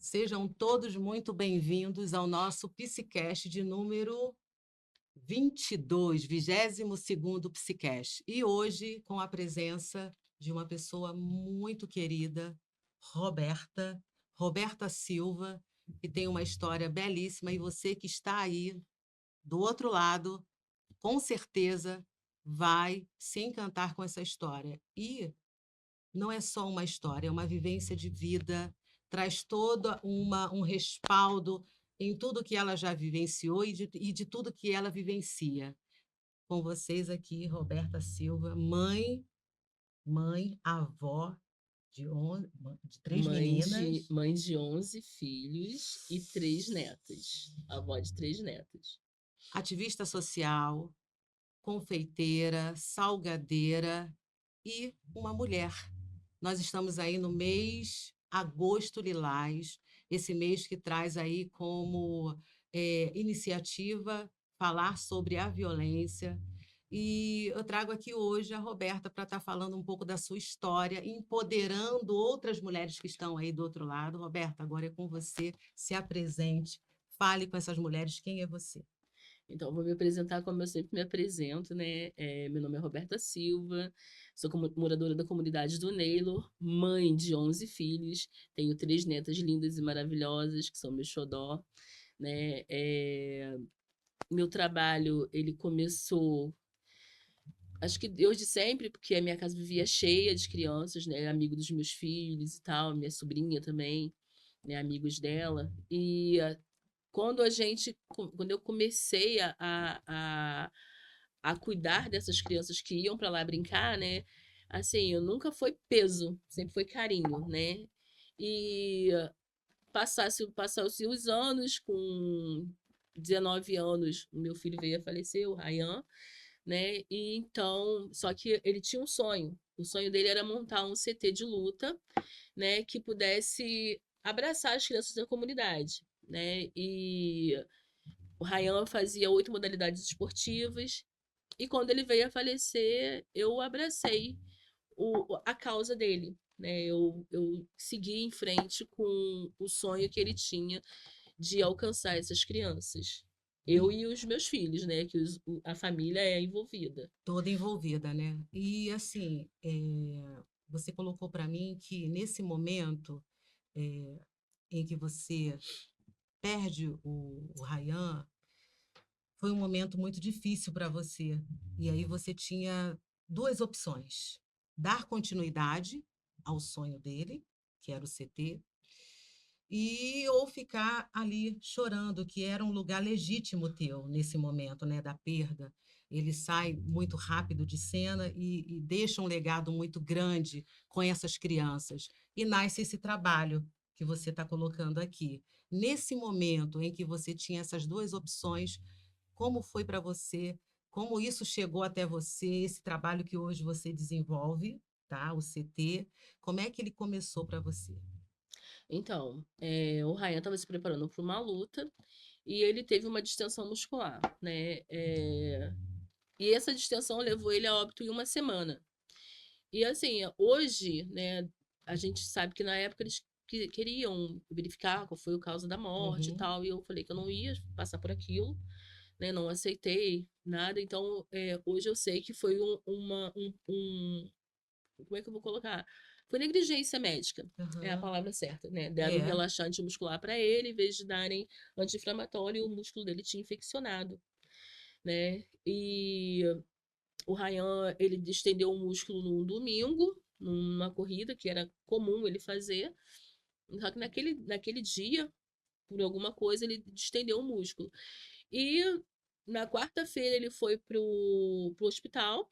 Sejam todos muito bem-vindos ao nosso Psicast de número 22, 22º Psicast. E hoje, com a presença de uma pessoa muito querida, Roberta Silva, que tem uma história belíssima, e você que está aí do outro lado, com certeza vai se encantar com essa história. E não é só uma história, é uma vivência de vida, traz toda um respaldo em tudo que ela já vivenciou e de tudo que ela vivencia. Com vocês aqui, Roberta Silva, avó de três meninas, Mãe de 11 filhos e 3 netas. Avó de 3 netas. ativista social, confeiteira, salgadeira e uma mulher. Nós estamos aí no mês Agosto Lilás, esse mês que traz aí como iniciativa falar sobre a violência. E eu trago aqui hoje a Roberta para estar falando um pouco da sua história, empoderando outras mulheres que estão aí do outro lado. Roberta, agora é com você, se apresente, fale com essas mulheres quem é você. Então, vou me apresentar como eu sempre me apresento, né? Meu nome é Roberta Silva, sou moradora da comunidade do Neylor, mãe de 11 filhos, tenho 3 netas lindas e maravilhosas, que são meu xodó, né? Meu trabalho, ele começou, acho que desde sempre, porque a minha casa vivia cheia de crianças, né? Amigo dos meus filhos e tal, minha sobrinha também, né? Amigos dela. Quando eu comecei a cuidar dessas crianças que iam para lá brincar, né? Assim, eu nunca foi peso, sempre foi carinho, né? E passasse os anos, com 19 anos, o meu filho veio a falecer, o Ryan, né? E então, só que ele tinha um sonho. O sonho dele era montar um CT de luta, né, que pudesse abraçar as crianças da comunidade, né? E o Ryan fazia 8 modalidades esportivas. E quando ele veio a falecer, eu abracei a causa dele. Né? Eu segui em frente com o sonho que ele tinha de alcançar essas crianças. Eu E e os meus filhos, né? Que a família é envolvida. toda envolvida, né? E assim, você colocou para mim que nesse momento em que você perde o Ryan, foi um momento muito difícil para você. E aí você tinha duas opções: dar continuidade ao sonho dele, que era o CT, e ou ficar ali chorando, que era um lugar legítimo teu nesse momento, né, da perda. Ele sai muito rápido de cena e deixa um legado muito grande com essas crianças. E nasce esse trabalho que você está colocando aqui. Nesse momento em que você tinha essas duas opções, como foi para você? Como isso chegou até você, esse trabalho que hoje você desenvolve, tá? O CT, como é que ele começou para você? Então, o Ryan estava se preparando para uma luta e ele teve uma distensão muscular, né? E essa distensão levou ele a óbito em uma semana. E assim, hoje, né, a gente sabe que na época eles queriam verificar qual foi a causa da morte e Uhum. tal, e eu falei que eu não ia passar por aquilo, né, não aceitei nada, então hoje eu sei que foi como é que eu vou colocar? Foi negligência médica, é a Aham. palavra certa, né? Deram um É. relaxante muscular para ele, em vez de darem anti-inflamatório, o músculo dele tinha infeccionado, né? E o Ryan, ele distendeu o músculo num domingo, numa corrida que era comum ele fazer. Só que naquele dia, por alguma coisa, ele distendeu o músculo. E na quarta-feira ele foi pro hospital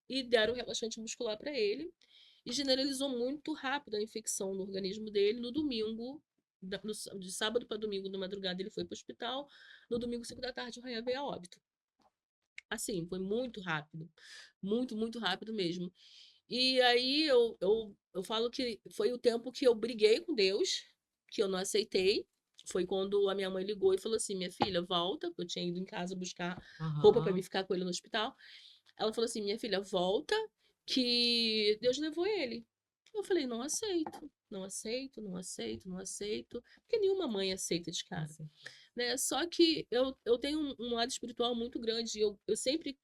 e deram relaxante muscular para ele. E generalizou muito rápido a infecção no organismo dele. No domingo, de sábado para domingo, de madrugada, ele foi pro hospital. No domingo, 5 da tarde, o Ryan veio a óbito. Assim, foi muito rápido. Muito, muito rápido mesmo. E aí eu falo que foi o tempo que eu briguei com Deus, que eu não aceitei. Foi quando a minha mãe ligou e falou assim: minha filha, volta, porque eu tinha ido em casa buscar roupa para Aham. me ficar com ele no hospital. Ela falou assim: minha filha, volta, que Deus levou ele. Eu falei, não aceito, não aceito, não aceito, não aceito, porque nenhuma mãe aceita de cara, Assim. né? Só que eu tenho um lado espiritual muito grande, eu sempre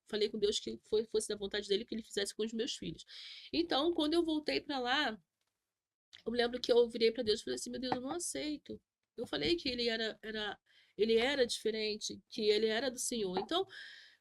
falei com Deus que fosse da vontade dele que ele fizesse com os meus filhos. Então, quando eu voltei para lá, eu me lembro que eu virei para Deus e falei assim, meu Deus, eu não aceito. Eu falei que ele era diferente, que ele era do Senhor. Então,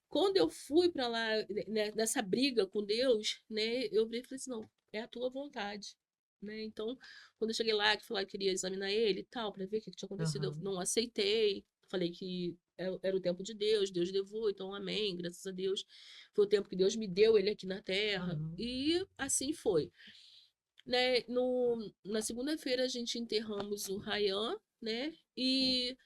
quando eu fui para lá, né, nessa briga com Deus, né, eu virei e falei assim, não, é a tua vontade. Né? Então, quando eu cheguei lá, que falei que queria examinar ele e tal, para ver o que tinha acontecido, eu Aham. não aceitei. Falei que era o tempo de Deus, Deus levou, então amém, graças a Deus. Foi o tempo que Deus me deu ele aqui na terra. Aham. E assim foi. Né? Na segunda-feira a gente enterramos o Ryan, né? E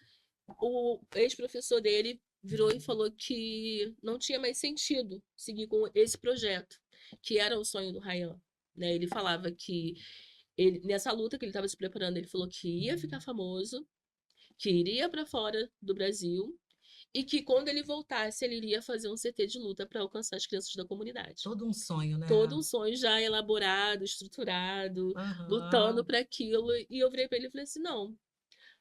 o ex-professor dele virou e falou que não tinha mais sentido seguir com esse projeto, que era o sonho do Ryan. Né? Ele falava que nessa luta que ele estava se preparando, ele falou que ia ficar famoso, que iria para fora do Brasil e que quando ele voltasse, ele iria fazer um CT de luta para alcançar as crianças da comunidade. Todo um sonho, Todo né? um sonho já elaborado, estruturado, lutando Aham. para aquilo. E eu virei para ele e falei assim: não,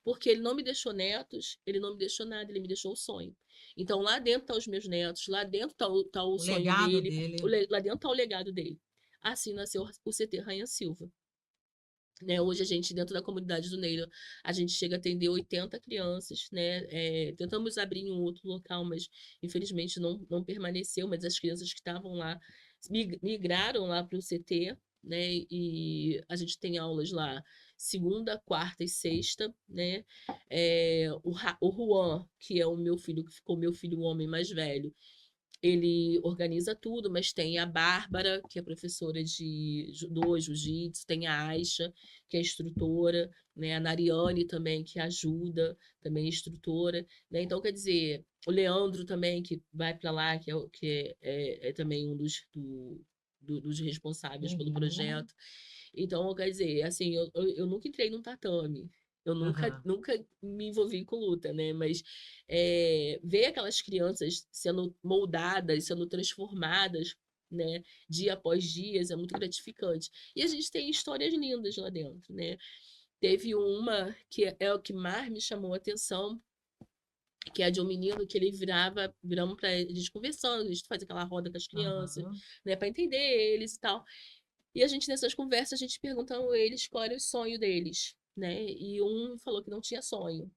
porque ele não me deixou netos, ele não me deixou nada, ele me deixou o sonho. Então lá dentro estão os meus netos, lá dentro tá o O sonho legado dele, dele. lá dentro está o legado dele. Assim nasceu o CT Rainha Silva. Né, hoje a gente, dentro da comunidade do Neila, a gente chega a atender 80 crianças, né? Tentamos abrir em um outro local, mas infelizmente não permaneceu, mas as crianças que estavam lá migraram lá para o CT, né? E a gente tem aulas lá segunda, quarta e sexta, né? O Juan, que é o meu filho, que ficou meu filho, o homem mais velho, ele organiza tudo, mas tem a Bárbara, que é professora de judô, jiu-jitsu, tem a Aisha, que é instrutora, né? A Nariane também, que ajuda, também é instrutora, né? Então, quer dizer, o Leandro também, que vai para lá, que é também um dos responsáveis pelo Uhum. projeto. Então, quer dizer, assim, eu nunca entrei num tatame, eu Aham. nunca me envolvi com luta, né? Mas ver aquelas crianças sendo moldadas, sendo transformadas, né? Dia após dia, é muito gratificante. E a gente tem histórias lindas lá dentro, né? Teve uma que é o que mais me chamou a atenção, que é de um menino que ele viramos para a gente conversando, a gente faz aquela roda com as crianças, Aham. né, para entender eles e tal. E a gente, nessas conversas, a gente perguntando a eles qual era o sonho deles, né? E um falou que não tinha sonho.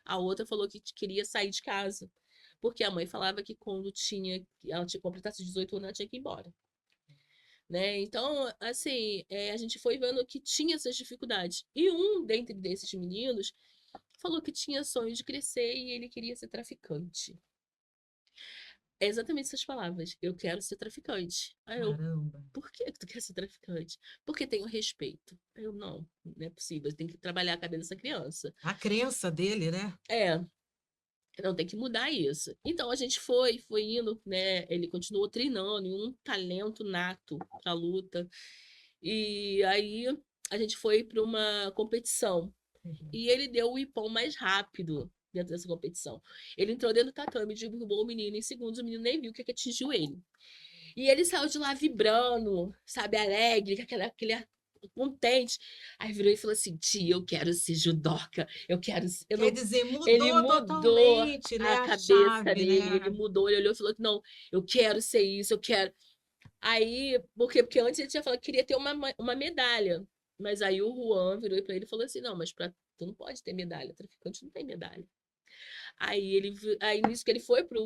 A outra falou que queria sair de casa. Porque a mãe falava que quando ela tinha completasse 18 anos, ela tinha que ir embora. Né? Então, assim, a gente foi vendo que tinha essas dificuldades. E um dentre desses meninos falou que tinha sonho de crescer e ele queria ser traficante. É exatamente essas palavras. Eu quero ser traficante. Aí eu, Caramba. por que tu quer ser traficante? Porque tenho respeito. Aí eu, não é possível. Tem que trabalhar a cabeça dessa criança. A crença dele, né? É, não tem que mudar isso. Então a gente foi indo, né? Ele continuou treinando, e um talento nato pra luta. E aí a gente foi para uma competição. Uhum. E ele deu o ipom mais rápido dentro dessa competição. Ele entrou dentro do tatame, derrubou o menino em segundos, o menino nem viu o que atingiu ele. E ele saiu de lá vibrando, sabe, alegre, com aquele contente. Aí virou e falou assim: tia, eu quero ser judoca, eu quero. Eu Quer não... dizer, Ele mudou mudou totalmente, né, a a cabeça chave, dele, ele né? mudou, ele olhou e falou: não, eu quero ser isso, eu quero. Aí, porque antes ele tinha falado que queria ter uma medalha. Mas aí o Juan virou para ele e falou assim: não, mas tu não pode ter medalha, traficante não tem medalha. Aí nisso que ele foi pra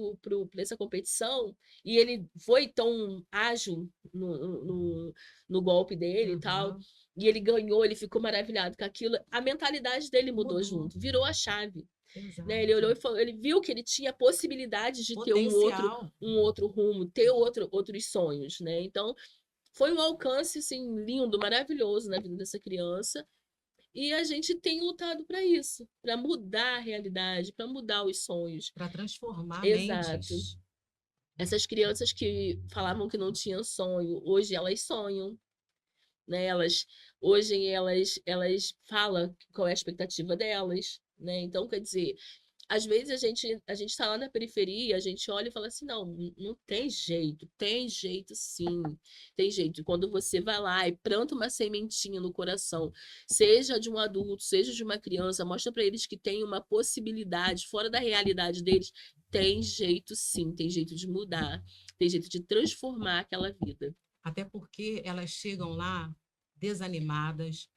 essa competição, e ele foi tão ágil no golpe dele e tal, Aham. e ele ganhou, ele ficou maravilhado com aquilo. A mentalidade dele mudou Mudou. junto, virou a chave. Né? Ele Exato. olhou e falou, ele viu que ele tinha possibilidade de ter Potencial. um outro rumo, ter outros sonhos, né? Então, foi um alcance assim lindo, maravilhoso na vida dessa criança. E a gente tem lutado para isso, para mudar a realidade, para mudar os sonhos. Para transformar Exato. mentes. Essas crianças que falavam que não tinham sonho, hoje elas sonham, né? Hoje elas falam qual é a expectativa delas, né? Então, quer dizer, às vezes a gente tá lá na periferia, a gente olha e fala assim, não, não tem jeito sim, tem jeito. Quando você vai lá e planta uma sementinha no coração, seja de um adulto, seja de uma criança, mostra para eles que tem uma possibilidade fora da realidade deles, tem jeito sim, tem jeito de mudar, tem jeito de transformar aquela vida. Até porque elas chegam lá desanimadas,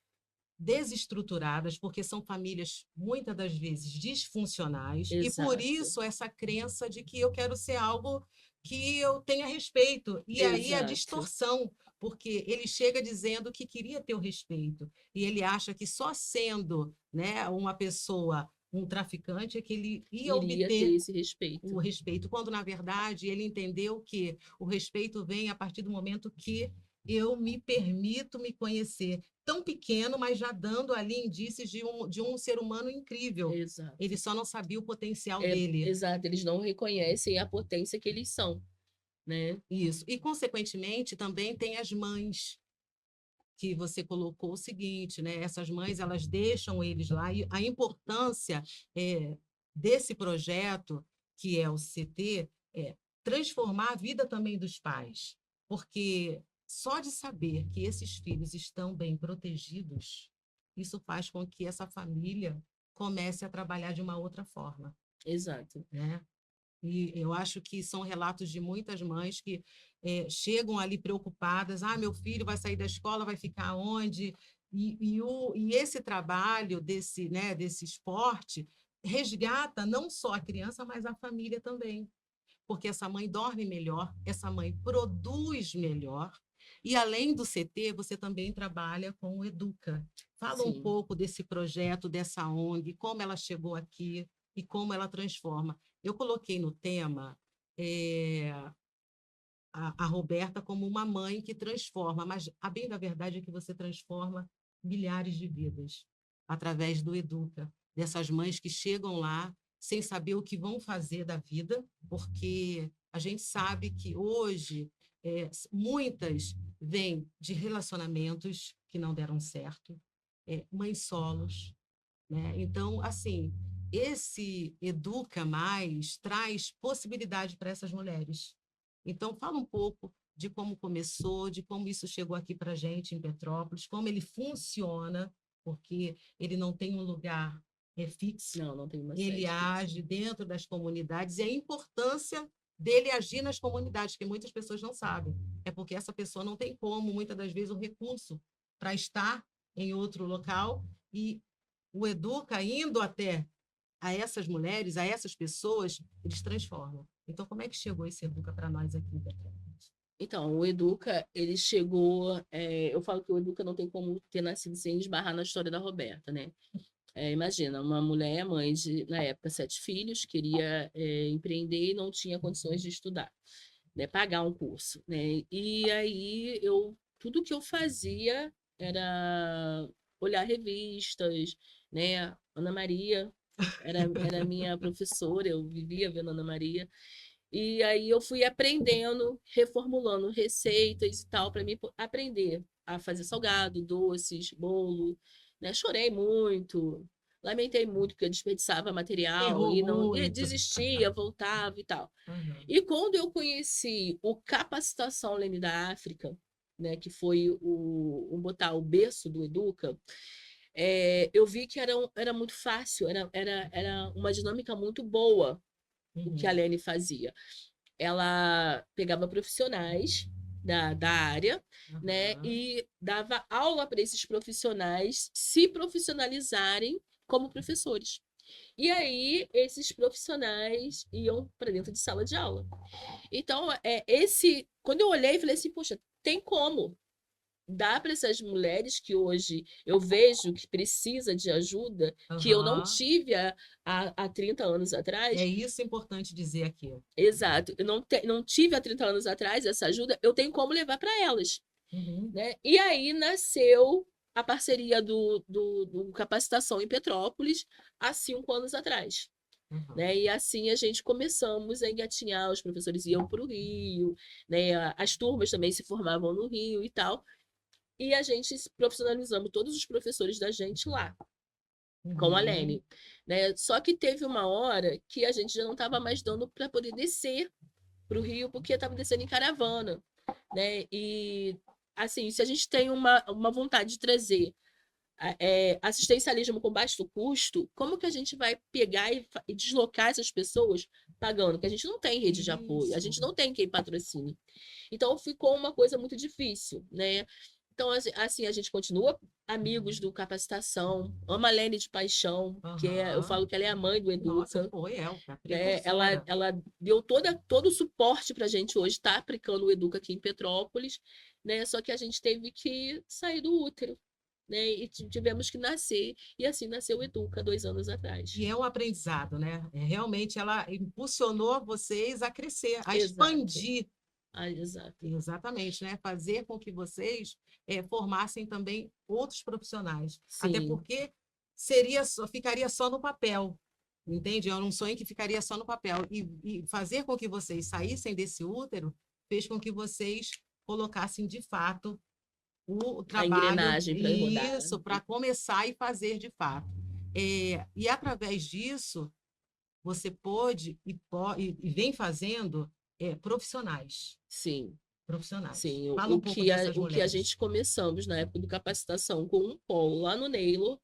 desestruturadas, porque são famílias muitas das vezes disfuncionais, e por Exato, isso essa crença de que eu quero ser algo que eu tenha respeito. E aí a exato. distorção, porque ele chega dizendo que queria ter o respeito, e ele acha que só sendo, né, uma pessoa, um traficante, é que ele ia Iria ter obter esse o respeito. respeito, quando na verdade ele entendeu que o respeito vem a partir do momento que eu me permito me conhecer. Tão pequeno, mas já dando ali indícios de um ser humano incrível. Ele Exato. só não sabia o potencial É, dele. exato, eles não reconhecem a potência que eles são, né? Isso. E, consequentemente, também tem as mães, que você colocou o seguinte, né? Essas mães, elas deixam eles lá, e a importância desse projeto, que é o CT, é transformar a vida também dos pais, porque só de saber que esses filhos estão bem protegidos, isso faz com que essa família comece a trabalhar de uma outra forma, Exato. né? E eu acho que são relatos de muitas mães que chegam ali preocupadas: ah, meu filho vai sair da escola, vai ficar onde? E esse trabalho desse, né, desse esporte resgata não só a criança, mas a família também, porque essa mãe dorme melhor, essa mãe produz melhor. E além do CT, você também trabalha com o Educa. Fala um Sim. pouco desse projeto, dessa ONG, como ela chegou aqui e como ela transforma. Eu coloquei no tema a Roberta como uma mãe que transforma, mas a bem da verdade é que você transforma milhares de vidas através do Educa, dessas mães que chegam lá sem saber o que vão fazer da vida, porque a gente sabe que hoje muitas vêm de relacionamentos que não deram certo, mães solos, né? Então, assim, esse Educa Mais traz possibilidade para essas mulheres. Então, fala um pouco de como começou, de como isso chegou aqui para a gente em Petrópolis, como ele funciona, porque ele não tem um lugar fixo, Não, não tem uma ele sede fixa. age dentro das comunidades, e a importância dele agir nas comunidades, que muitas pessoas não sabem. É porque essa pessoa não tem como, muitas das vezes, o recurso para estar em outro local, e o Educa indo até a essas mulheres, a essas pessoas, eles transformam. Então, como é que chegou esse Educa para nós aqui, Petrópolis? Então, o Educa, ele chegou. Eu falo que o Educa não tem como ter nascido sem esbarrar na história da Roberta, né? Imagina, uma mulher, mãe de, na época, 7 filhos, queria empreender e não tinha condições de estudar, né? Pagar um curso, né? E aí, tudo que eu fazia era olhar revistas, né? Ana Maria era minha professora, eu vivia vendo Ana Maria. E aí eu fui aprendendo, reformulando receitas e tal, para mim aprender a fazer salgado, doces, bolo, né? Chorei muito, lamentei muito porque eu desperdiçava material Errou e não e muito. desistia, voltava e tal. Uhum. E quando eu conheci o Capacitação Leme da África, né, que foi o botar o berço do Educa, eu vi que era muito fácil, era uma dinâmica muito boa o que a Uhum. Lene fazia. Ela pegava profissionais da área, né, Uhum. e dava aula para esses profissionais se profissionalizarem como professores. E aí, esses profissionais iam para dentro de sala de aula. Então, quando eu olhei, falei assim, poxa, tem como dar para essas mulheres que hoje eu vejo que precisa de ajuda, que eu não Uhum. tive há 30 anos atrás. É isso importante dizer aqui. Exato. Eu não tive há 30 anos atrás essa ajuda, eu tenho como levar para elas, Uhum. né? E aí nasceu a parceria do Capacitação em Petrópolis há 5 anos atrás. Uhum. Né? E assim a gente começamos a engatinhar, os professores iam para o Rio, né? As turmas também se formavam no Rio e tal. E a gente profissionalizamos todos os professores da gente lá. com a Uhum. Lene, né? Só que teve uma hora que a gente já não estava mais dando para poder descer para o Rio, porque estava descendo em caravana, né? E assim, se a gente tem uma vontade de trazer assistencialismo com baixo custo, como que a gente vai pegar e deslocar essas pessoas pagando? Porque a gente não tem rede de apoio, a Isso. gente não tem quem patrocine. Então ficou uma coisa muito difícil, né? Então, assim, a gente continua amigos do Capacitação, ama a Lene de paixão, eu Aham. falo que ela é a mãe do Nossa, Educa, foi, a né? Ela, precursora. ela deu todo o suporte para a gente hoje estar aplicando o Educa aqui em Petrópolis, né? Só que a gente teve que sair do útero, né? E tivemos que nascer, e assim nasceu o Educa 2 anos atrás. E é um aprendizado, né? Realmente ela impulsionou vocês a crescer, a Exato. expandir. Ah, exato. Exatamente, né? Fazer com que vocês formassem também outros profissionais. Até Sim, porque ficaria só no papel, entende? Era um sonho que ficaria só no papel. E fazer com que vocês saíssem desse útero fez com que vocês colocassem de fato o a trabalho, engrenagem para rodar. isso, para começar e fazer de fato. E através disso, você pôde e vem fazendo profissionais. Sim. Profissionais. Sim, Fala um pouco dessas o que a mulheres. gente começamos na época de capacitação com um polo lá no Neilo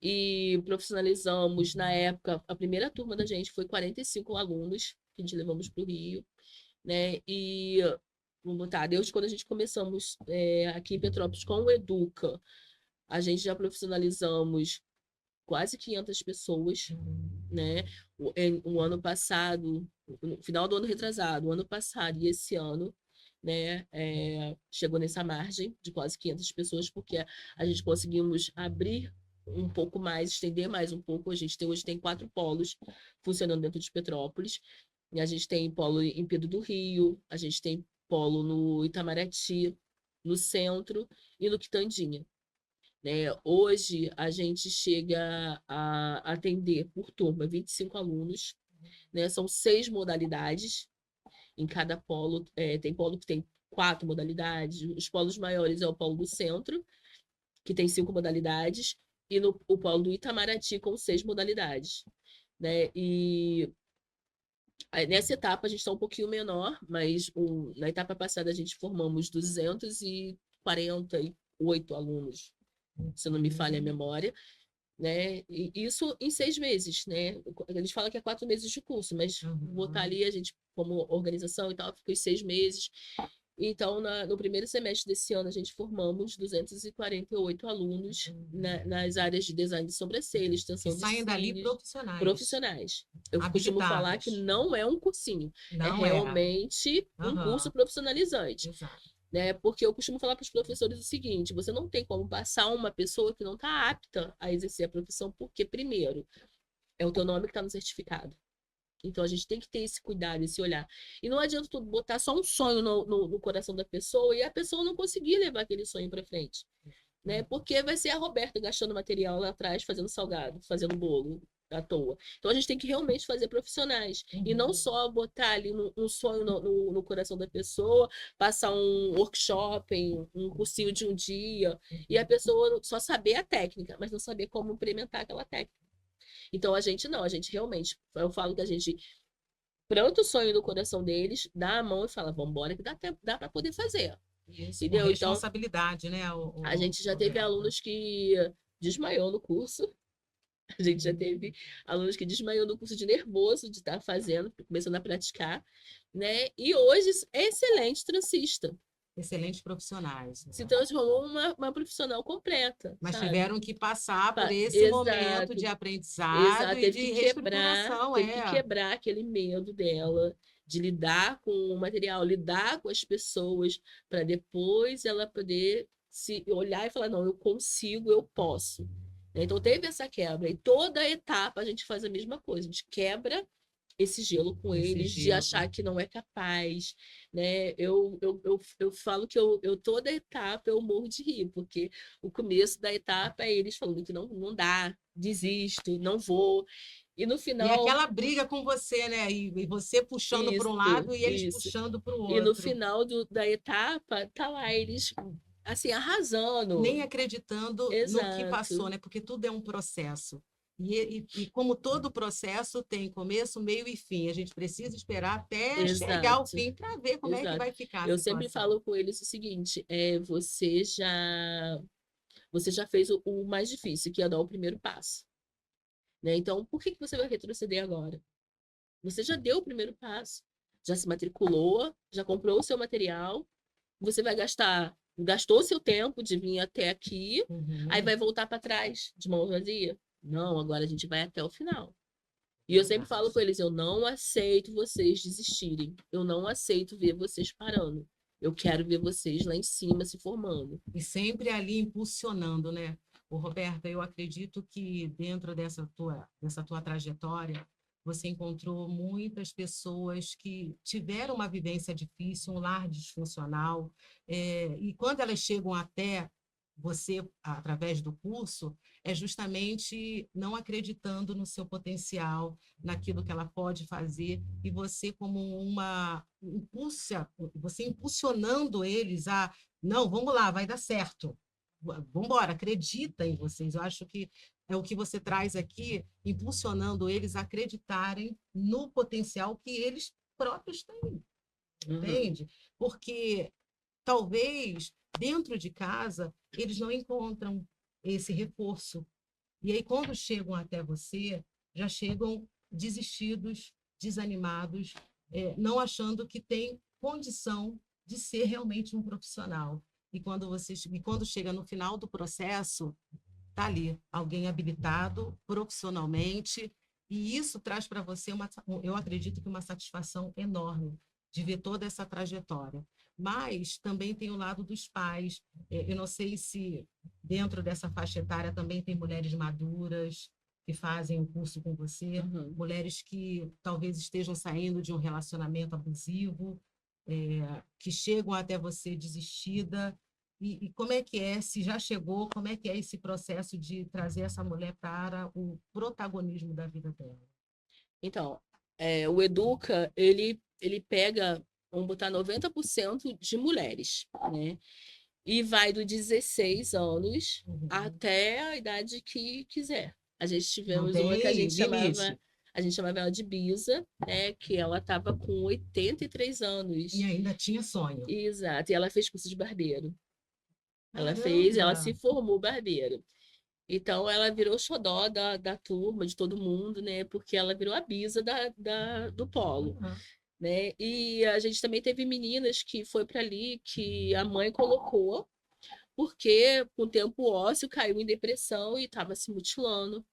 e profissionalizamos na época, a primeira turma da gente foi 45 alunos que a gente levamos para o Rio, né? E vamos botar, desde quando a gente começamos aqui em Petrópolis com o Educa, a gente já profissionalizamos quase 500 pessoas, né? O ano passado, no final do ano retrasado, o ano passado e esse ano, né, chegou nessa margem de quase 500 pessoas, porque a gente conseguimos abrir um pouco mais, estender mais um pouco. Hoje tem 4 polos funcionando dentro de Petrópolis. E a gente tem polo em Pedro do Rio, a gente tem polo no Itamaraty, no centro e no Quitandinha, né? Hoje a gente chega a atender por turma 25 alunos, né? São 6 modalidades em cada polo. Tem polo que tem 4 modalidades. Os polos maiores é o polo do centro, que tem 5 modalidades, e o polo do Itamaraty com 6 modalidades, né? E aí, nessa etapa a gente está um pouquinho menor, mas na etapa passada a gente formamos 248 alunos, se não me falha a Uhum, memória, né? E isso em 6 meses, né? A gente fala que é 4 meses de curso, mas botar uhum. ali a gente, como organização e tal, ficou os 6 meses. Então, no primeiro semestre desse ano, a gente formamos 248 alunos nas áreas de design de sobrancelha, Que extensão de saem dali cílios, profissionais, profissionais. Eu costumo falar que habilitados. não é um cursinho, é Não é. realmente um curso Aham, profissionalizante, exato. né? Porque eu costumo falar para os professores o seguinte: você não tem como passar uma pessoa que não está apta a exercer a profissão, porque, primeiro, é o teu nome que está no certificado. Então a gente tem que ter esse cuidado, esse olhar. E não adianta tu botar só um sonho no coração da pessoa e a pessoa não conseguir levar aquele sonho para frente, né? Porque vai ser a Roberta gastando material lá atrás, fazendo salgado, fazendo bolo à toa. Então a gente tem que realmente fazer profissionais e não Uhum. só botar ali um sonho no coração da pessoa, passar um workshop, um cursinho de um dia e a pessoa só saber a técnica, mas não saber como implementar aquela técnica. Então a gente não, a gente realmente, eu falo que a gente planta o sonho no coração deles, dá a mão e fala, vamos embora que dá para poder fazer. Isso, com Entendeu? Então, responsabilidade, né, a gente já teve Roberta? alunos que desmaiou no curso, a gente já Uhum. teve alunos que desmaiou no curso de nervoso de estar fazendo, começando a praticar, né? E hoje é excelente transista. Excelentes profissionais, Se né? transformou uma profissional completa, Mas sabe? tiveram que passar por esse momento de Exato, aprendizado exato. e de reestruturação, Teve que quebrar aquele medo dela de lidar com o material, lidar com as pessoas, para depois ela poder se olhar e falar, não, eu consigo, eu posso. Né? Então teve essa quebra. E toda etapa a gente faz a mesma coisa, a gente quebra esse gelo com esse eles, de gelo. achar que não é capaz, né? Eu falo que toda etapa eu morro de rir, porque o começo da etapa é eles falando que não dá, desisto, não vou. E no E final, aquela briga com você, né? E você puxando para um isso, lado e eles isso. puxando para o E no outro, final da etapa, tá lá eles, assim, arrasando. nem acreditando no que passou, Exato. né? Porque tudo é um processo. E como todo processo tem começo, meio e fim, a gente precisa esperar até chegar ao Exato, fim para ver como é que exato. vai ficar a Eu sempre situação. falo com eles o seguinte, você já fez o mais difícil, que é dar o primeiro passo, né? Então, por que que você vai retroceder agora? Você já deu o primeiro passo, já se matriculou, já comprou o seu material, você vai gastou o seu tempo de vir até aqui, aí Uhum, vai voltar para trás de mão vazia? Não, agora a gente vai até o final. E eu sempre falo verdade. com eles, eu não aceito vocês desistirem. Eu não aceito ver vocês parando. Eu quero ver vocês lá em cima se formando. E sempre ali impulsionando, né? O Roberta, eu acredito que dentro dessa tua trajetória, você encontrou muitas pessoas que tiveram uma vivência difícil, um lar disfuncional, e quando elas chegam até você, através do curso, é justamente não acreditando no seu potencial, naquilo que ela pode fazer, e você como você impulsionando eles a não, vamos lá, vai dar certo. Vamos embora, acredita em vocês. Eu acho que é o que você traz aqui, impulsionando eles a acreditarem no potencial que eles próprios têm, Uhum, entende? Porque talvez dentro de casa eles não encontram esse reforço. E aí, quando chegam até você, já chegam desistidos, desanimados, não achando que tem condição de ser realmente um profissional. E quando chega no final do processo, tá ali alguém habilitado profissionalmente, e isso traz para você eu acredito que uma satisfação enorme de ver toda essa trajetória. Mas também tem o lado dos pais. Eu não sei se dentro dessa faixa etária também tem mulheres maduras que fazem o curso com você, uhum. mulheres que talvez estejam saindo de um relacionamento abusivo, que chegam até você desistida. E como é que é, se já chegou, como é que é esse processo de trazer essa mulher para o protagonismo da vida dela? Então, o Educa, ele pega, vamos botar 90% de mulheres, né? E vai dos 16 anos Uhum. até a idade que quiser. A gente Não tivemos uma que tem limite. a gente chamava ela de Bisa, né? Que ela estava com 83 E anos. ainda tinha sonho. Exato, e ela fez curso de barbeiro. Ela Caramba! se formou barbeiro. Então ela virou xodó da turma, de todo mundo, né? Porque ela virou a bisa do polo, Uhum. né? E a gente também teve meninas que foi para ali que a mãe colocou, porque com o tempo ósseo caiu em depressão e estava se mutilando,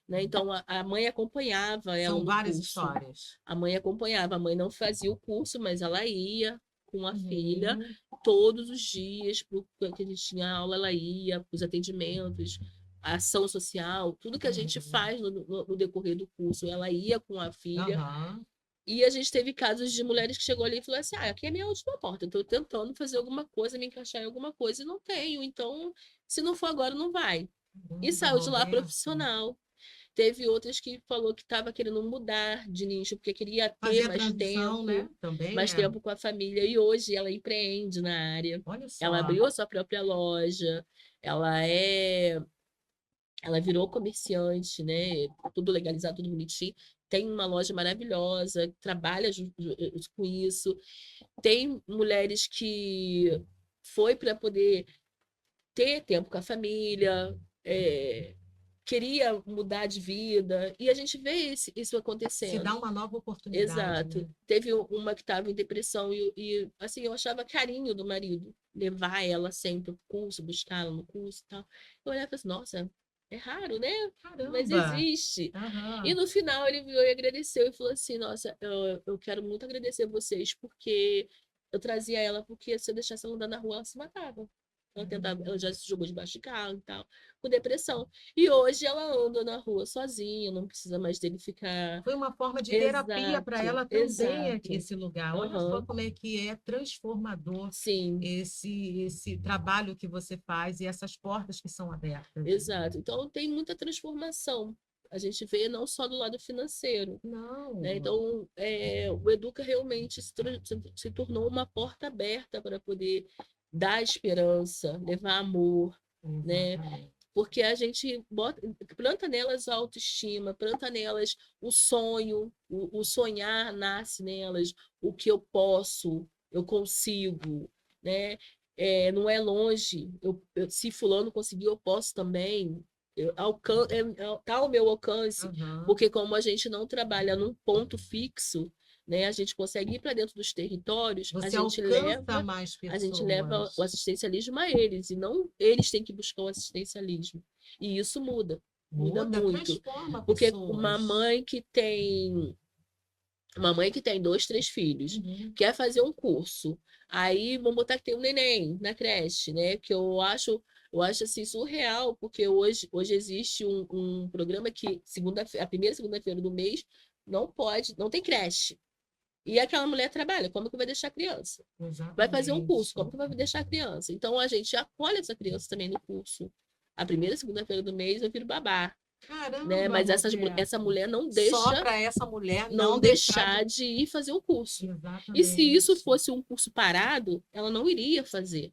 né? Então a mãe acompanhava ela São no várias curso. histórias. A mãe acompanhava, a mãe não fazia o curso, mas ela ia com a filha Uhum. todos os dias, que a gente tinha aula, ela ia, para os atendimentos, a ação social, tudo que a gente Uhum. faz no decorrer do curso, ela ia com a filha. Aham. E a gente teve casos de mulheres que chegou ali e falou assim: ah, aqui é a minha última porta, eu estou tentando fazer alguma coisa, me encaixar em alguma coisa e não tenho, então se não for agora, não vai. E Caramba, saiu de lá Roberta. profissional. Teve outras que falou que estava querendo mudar de nicho, porque queria ter Fazer a transição, né? Também mais é. tempo com a família. E hoje ela empreende na área. Olha Ela só. abriu a sua própria loja. Ela é, ela virou comerciante, né? Tudo legalizado, tudo bonitinho. Tem uma loja maravilhosa, trabalha com isso. Tem mulheres que foi para poder ter tempo com a família, queria mudar de vida, e a gente vê isso Se dá acontecendo. uma nova oportunidade, Exato. né? Teve uma que estava em depressão assim, eu achava carinho do marido levar ela sempre pro curso, buscar ela no curso e tal. Eu olhava e falei assim, nossa, é raro, né? Mas Caramba! existe. E Aham. no final ele virou e agradeceu e falou assim, nossa, eu quero muito agradecer vocês porque eu trazia ela porque se eu deixasse ela andar na rua, ela se matava. Ela já se jogou debaixo de carro e tal, com depressão. E hoje ela anda na rua sozinha, não precisa mais dele ficar. Foi uma forma de terapia para Exato, ela também exato. esse lugar. Olha só Aham. como é que é transformador Sim, esse trabalho que você faz e essas portas que são abertas. exato. Então tem muita transformação. A gente vê não só do lado financeiro, né? Não, Então, o Educa realmente se tornou uma porta aberta para poder dar esperança, levar amor, né? exatamente. porque a gente planta nelas a autoestima, planta nelas o sonho, o sonhar nasce nelas, o que eu posso, eu consigo, né? Não é longe, se fulano conseguiu, eu posso também. Tá ao meu alcance, Aham. porque como a gente não trabalha num ponto fixo, né, a gente consegue ir para dentro dos territórios, Você alcança mais a gente leva o pessoas. assistencialismo a eles, e não eles têm que buscar o assistencialismo. E isso muda Muda, muito. transforma Porque pessoas. uma mãe que tem 2, 3 filhos, Uhum. quer fazer um curso. Aí vamos botar que tem um neném na creche, né? Que eu acho assim surreal, porque hoje existe um programa que a primeira segunda-feira do mês não tem creche. E aquela mulher trabalha, como que vai deixar a criança? Vai fazer um curso, Exatamente. como que vai deixar a criança? Então a gente acolhe essa criança também no curso. A primeira segunda-feira do mês eu viro babá, né? Caramba, Mas essa Roberta. mulher não Só deixa para essa mulher não não deixar de. deixar de ir fazer o curso. E se isso Exatamente. fosse um curso parado, ela não iria fazer.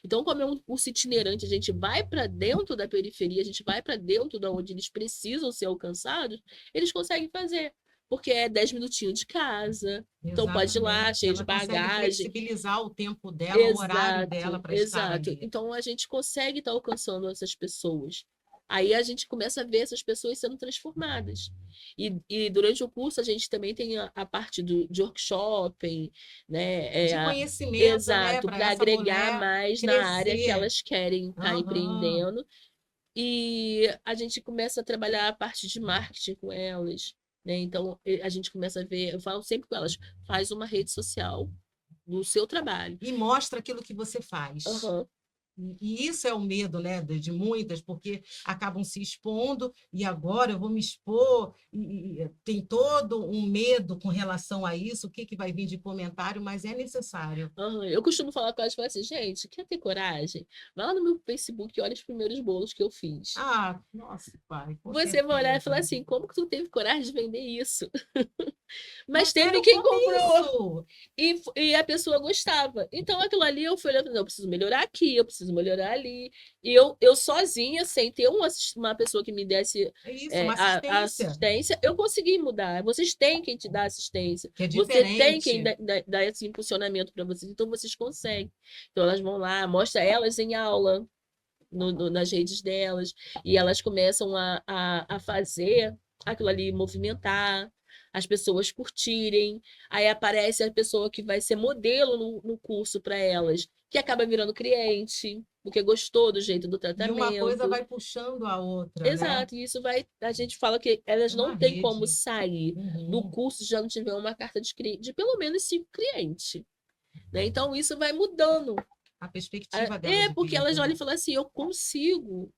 Então, como é um curso itinerante, a gente vai para dentro da periferia, a gente vai para dentro de onde eles precisam ser alcançados, eles conseguem fazer. Porque é 10 minutinhos de casa, então pode ir lá, Exatamente. cheio de Ela consegue bagagem. flexibilizar o tempo dela, o horário dela Exato, para estar exato. ali. Então a gente consegue estar alcançando essas pessoas. Aí a gente começa a ver essas pessoas sendo transformadas. E durante o curso a gente também tem a parte de workshop, né? De conhecimento, né? Exato, Para para essa agregar mulher mais na área que crescer. elas querem estar Aham. empreendendo. E a gente começa a trabalhar a parte de marketing com elas, né? Então a gente começa a ver, eu falo sempre com elas, faz uma rede social do seu trabalho. E mostra aquilo que você faz. Aham. E isso é o medo, né, de muitas, porque acabam se expondo e agora eu vou me expor, e tem todo um medo com relação a isso, o que, que vai vir de comentário, mas é necessário. Aham. Eu costumo falar com elas, falar assim, gente, quer ter coragem? Vai lá no meu Facebook e olha os primeiros bolos que eu fiz. Ah, nossa, pai, com Você vai olhar e falar certeza. assim, como que tu teve coragem de vender isso? Mas Mas era teve o quem comprou começo. e a pessoa gostava. Então aquilo ali eu fui olhando, eu preciso melhorar aqui, eu preciso melhorar ali. E eu sozinha, sem ter uma pessoa que me desse É isso, uma a assistência, assistência, eu consegui mudar. Vocês têm quem te dá assistência. que é Você tem quem diferente. dá esse impulsionamento para vocês. Então vocês conseguem. Então elas vão lá, mostra elas em aula. Nas redes delas, e elas começam a fazer aquilo ali movimentar, as pessoas curtirem, aí aparece a pessoa que vai ser modelo no curso para elas, que acaba virando cliente, porque gostou do jeito do E uma coisa tratamento. vai puxando a outra, né? Exato, e isso a gente fala que elas É não uma têm como rede. sair do Uhum. curso se já não tiver uma carta de pelo menos 5 clientes, né? Então isso vai mudando. A perspectiva dela É, de porque elas vida. olham e falam assim, eu consigo,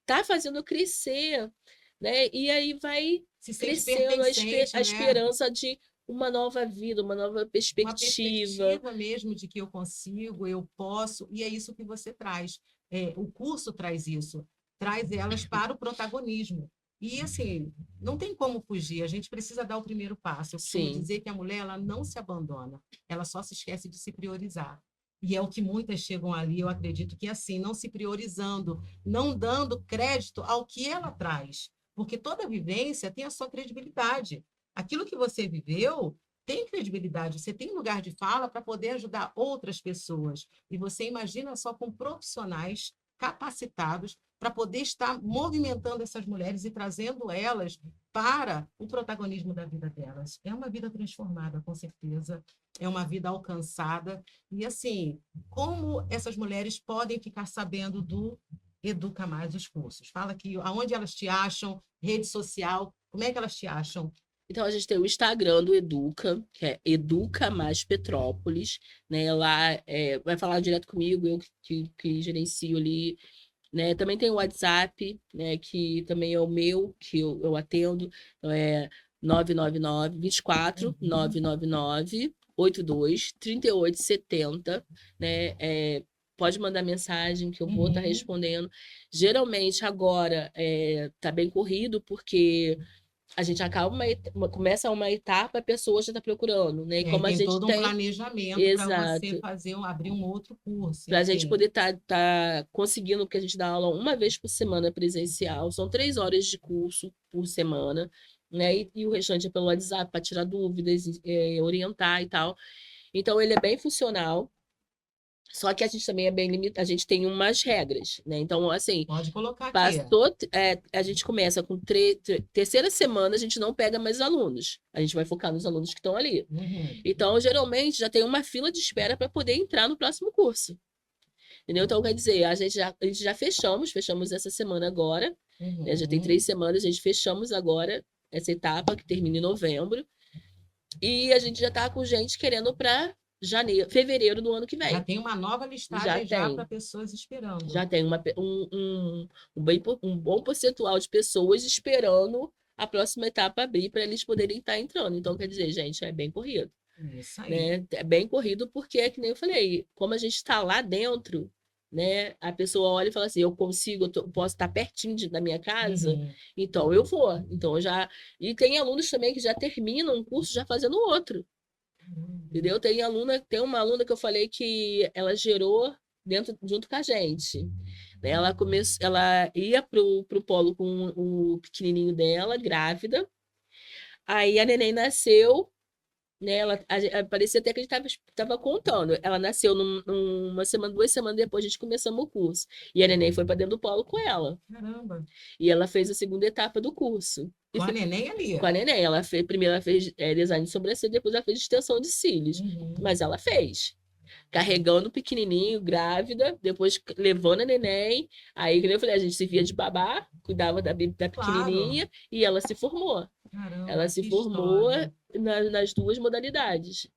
tá fazendo eu crescer, né? E aí vai Se sente crescendo pertencente, a né? esperança de uma nova vida, uma nova Uma perspectiva. perspectiva mesmo de que eu consigo, eu posso, e é isso que você traz. É, o curso traz isso, traz elas para o protagonismo. E assim, não tem como fugir, a gente precisa dar o primeiro passo. Eu costumo Sim, dizer que a mulher ela não se abandona, ela só se esquece de se priorizar. E é o que muitas chegam ali, eu acredito que é assim, não se priorizando, não dando crédito ao que ela traz. Porque toda vivência tem a sua credibilidade. Aquilo que você viveu tem credibilidade, você tem lugar de fala para poder ajudar outras pessoas. E você imagina só com profissionais capacitados para poder estar movimentando essas mulheres e trazendo elas para o protagonismo da vida delas. É uma vida transformada, com certeza. É uma vida alcançada. E assim, como essas mulheres podem ficar sabendo do Educa Mais os cursos? Fala aqui, aonde elas te acham, rede social, como é que elas te acham? então a gente tem o Instagram do Educa, que é Educa Mais Petrópolis, né? Lá vai falar direto comigo, eu que gerencio ali, né? Também tem o WhatsApp, né? Que também é o meu, que eu atendo, então é 999 24 Uhum, 999 82 3870, né? Pode mandar mensagem que eu vou estar uhum. respondendo. Geralmente agora tá bem corrido, porque a gente acaba começa uma etapa, a pessoa já está procurando, né? E E aí como a tem gente todo um tem, planejamento para você exato, abrir um outro curso, para a gente enfim. poder estar conseguindo, porque a gente dá aula uma vez por semana presencial, são 3 horas de curso por semana, né? E o restante é pelo WhatsApp para tirar dúvidas, orientar e tal. Então ele é bem funcional. Só que a gente também é bem limitado, a gente tem umas regras, né? Então, assim, Pode colocar aqui. passou, a gente começa com terceira semana, a gente não pega mais alunos. A gente vai focar nos alunos que estão ali. Uhum, Então, geralmente, já tem uma fila de espera para poder entrar no próximo curso. Entendeu? Então, quer dizer, a gente já fechamos essa semana agora, né? Já tem uhum. 3 semanas, a gente fechamos agora essa etapa que termina em novembro. E a gente já está com gente querendo para fevereiro do ano que Já vem. tem uma nova Já listagem já para tem. pessoas esperando. Já tem um bom percentual de pessoas esperando a próxima etapa abrir para eles poderem estar entrando. Então, quer dizer, gente, é bem corrido, Isso aí. né? É bem corrido porque, é que nem eu falei, como a gente está lá dentro, né? A pessoa olha e fala assim, eu consigo, posso estar pertinho da minha casa, Uhum. então eu vou. Então, eu já... E tem alunos também que já terminam um curso já fazendo outro. Uhum. Entendeu? Tem uma aluna que eu falei que ela gerou junto com a gente. Né? Ela ia pro polo com o pequenininho dela, grávida. Aí a neném nasceu, né? Parecia até que a gente tava contando. Ela nasceu uma semana, 2 semanas depois a gente começamos o curso. E a neném foi para dentro do polo com ela. Caramba. E ela fez a segunda etapa do curso. Com a neném ali. Com a neném. Primeiro ela fez design de sobrancelha, depois ela fez extensão de cílios. Uhum. Mas ela fez. Carregando o pequenininho, grávida, depois levando a neném. Aí, como eu falei, a gente se via de babá, cuidava da Claro. pequenininha e ela se formou. Ela Caramba, se que formou história. nas duas modalidades.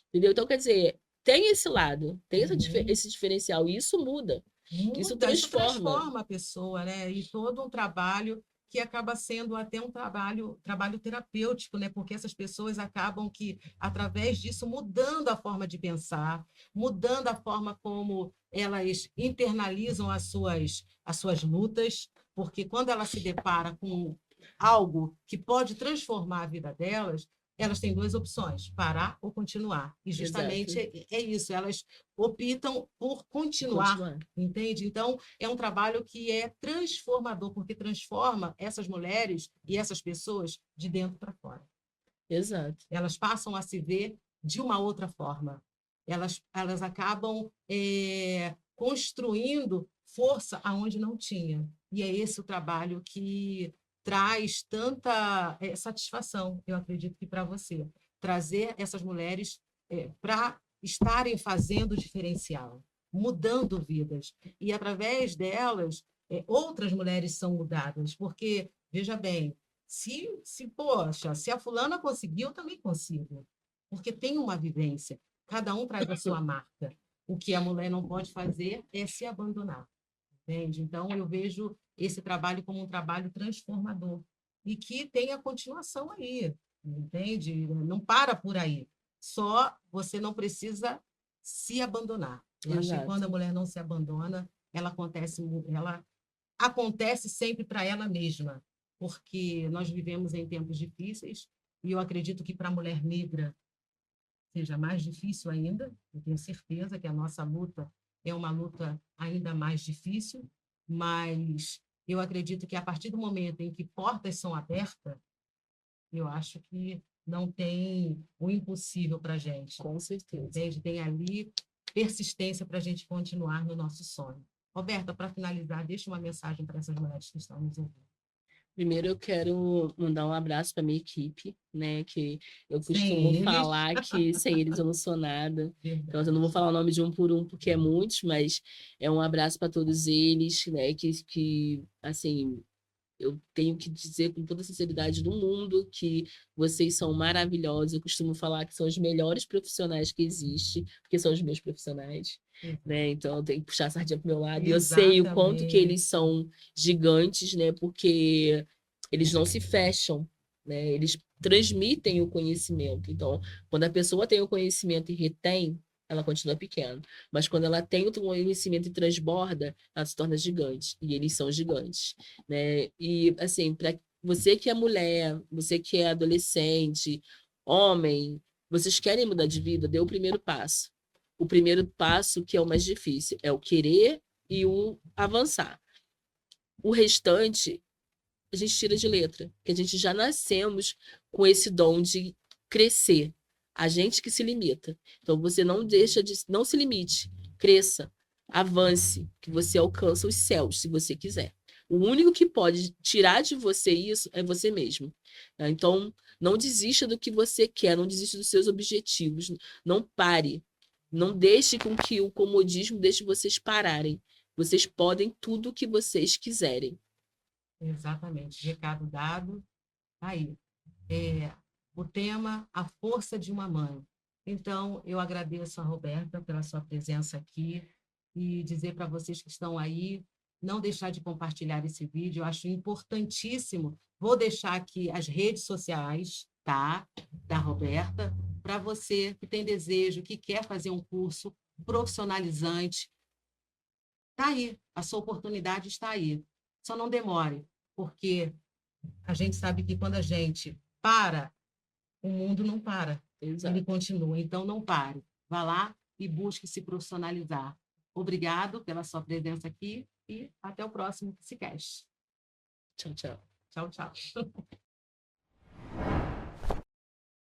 Entendeu? Então, quer dizer, tem esse lado, tem Uhum. esse diferencial, e isso muda, isso Muda, isso transforma. transforma a pessoa, né? E todo um trabalho que acaba sendo até um trabalho terapêutico, né? Porque essas pessoas acabam que, através disso, mudando a forma de pensar, mudando a forma como elas internalizam as suas lutas, porque quando ela se depara com algo que pode transformar a vida delas, elas têm duas opções: parar ou continuar. E justamente Exato. é isso, elas optam por continuar. Continuar. Entende? Então, é um trabalho que é transformador, porque transforma essas mulheres e essas pessoas de dentro para fora. Exato. Elas passam a se ver de uma outra forma. Elas acabam construindo força aonde não tinha. E é esse o trabalho que traz tanta satisfação, eu acredito que para você. Trazer essas mulheres para estarem fazendo o diferencial, mudando vidas. E através delas, outras mulheres são mudadas, porque, veja bem, poxa, se a fulana conseguiu, eu também consigo. Porque tem uma vivência. Cada um traz a sua marca. O que a mulher não pode fazer é se abandonar. Entende? Então, eu vejo esse trabalho como um trabalho transformador. E que tem a continuação aí. Entende? Não para por aí. Só você não precisa se abandonar. Eu acho que quando a Exato. mulher não se abandona, ela acontece sempre para ela mesma, porque nós vivemos em tempos difíceis e eu acredito que para a mulher negra seja mais difícil ainda. Eu tenho certeza que a nossa luta é uma luta ainda mais difícil, mas eu acredito que a partir do momento em que portas são abertas, eu acho que não tem o impossível para a gente, Com certeza. entende? Tem ali persistência para a gente continuar no nosso sonho. Roberta, para finalizar, deixa uma mensagem para essas mulheres que estão nos ouvindo. Primeiro eu quero mandar um abraço para minha equipe, né? Que eu costumo Sem eles, falar que sem eles eu não sou nada. Então eu não vou verdade. falar o nome de um por um porque é muitos, mas é um abraço para todos eles, né? Que assim eu tenho que dizer com toda a sinceridade do mundo que vocês são maravilhosos. Eu costumo falar que são os melhores profissionais que existem, porque são os meus profissionais, né? Então eu tenho que puxar a sardinha pro meu lado. E eu sei o quanto que eles Exatamente. são gigantes, né? Porque eles não se fecham, né? Eles transmitem o conhecimento. Então, quando a pessoa tem o conhecimento e retém, ela continua pequena. Mas quando ela tem o conhecimento e transborda, ela se torna gigante. E eles são gigantes, né? E, assim, Você que é mulher, você que é adolescente, homem, vocês querem mudar de vida, dê o primeiro passo. O primeiro passo, que é o mais difícil, é o querer e o avançar. O restante, a gente tira de letra, que a gente já nascemos com esse dom de crescer. A gente que se limita. Então você não se limite, cresça, avance, que você alcança os céus, se você quiser. O único que pode tirar de você isso é você mesmo. Né? Então, não desista do que você quer, não desista dos seus objetivos, não pare. Não deixe com que o comodismo deixe vocês pararem. Vocês podem tudo o que vocês quiserem. Exatamente. Recado dado. Tá aí. O tema, a força de uma mãe. Então, eu agradeço a Roberta pela sua presença aqui e dizer para vocês que estão aí, não deixar de compartilhar esse vídeo, eu acho importantíssimo. Vou deixar aqui as redes sociais, tá? Da Roberta, para você que tem desejo, que quer fazer um curso profissionalizante. Está aí, a sua oportunidade está aí. Só não demore, porque a gente sabe que quando a gente para, o mundo não para, ele Exato. continua. Então, não pare. Vá lá e busque se profissionalizar. Obrigado pela sua presença aqui e até o próximo Psicast. Tchau, tchau. Tchau, tchau.